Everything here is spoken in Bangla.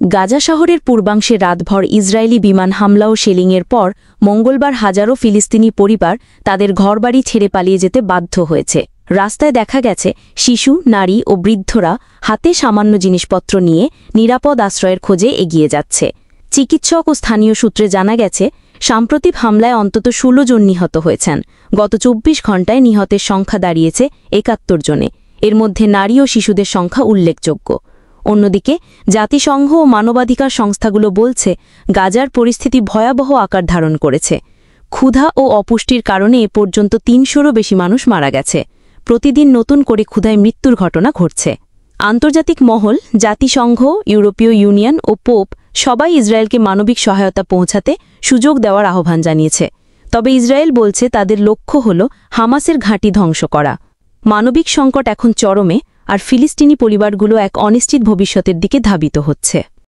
গাজা শহরের পূর্বাংশে রাতভর ইসরায়েলি বিমান হামলা ও শেলিংয়ের পর মঙ্গলবার হাজারো ফিলিস্তিনি পরিবার তাদের ঘরবাড়ি ছেড়ে পালিয়ে যেতে বাধ্য হয়েছে। রাস্তায় দেখা গেছে শিশু, নারী ও বৃদ্ধরা হাতে সামান্য জিনিসপত্র নিয়ে নিরাপদ আশ্রয়ের খোঁজে এগিয়ে যাচ্ছে। চিকিৎসক ও স্থানীয় সূত্রে জানা গেছে, সাম্প্রতিক হামলায় অন্তত 16 জন নিহত হয়েছেন। গত 24 ঘণ্টায় নিহতের সংখ্যা দাঁড়িয়েছে 71 জনে। এর মধ্যে নারী ও শিশুদের সংখ্যা উল্লেখযোগ্য। অন্যদিকে জাতিসংঘ ও মানবাধিকার সংস্থাগুলো বলছে, গাজার পরিস্থিতি ভয়াবহ আকার ধারণ করেছে। ক্ষুধা ও অপুষ্টির কারণে এ পর্যন্ত 300রও বেশি মানুষ মারা গেছে। প্রতিদিন নতুন করে ক্ষুধায় মৃত্যুর ঘটনা ঘটছে। আন্তর্জাতিক মহল, জাতিসংঘ, ইউরোপীয় ইউনিয়ন ও পোপ সবাই ইসরায়েলকে মানবিক সহায়তা পৌঁছাতে সুযোগ দেওয়ার আহ্বান জানিয়েছে। তবে ইসরায়েল বলছে তাদের লক্ষ্য হল হামাসের ঘাঁটি ধ্বংস করা। মানবিক সংকট এখন চরমে, আর ফিলিস্তিনি পরিবারগুলো এক অনিশ্চিত ভবিষ্যতের দিকে ধাবিত হচ্ছে।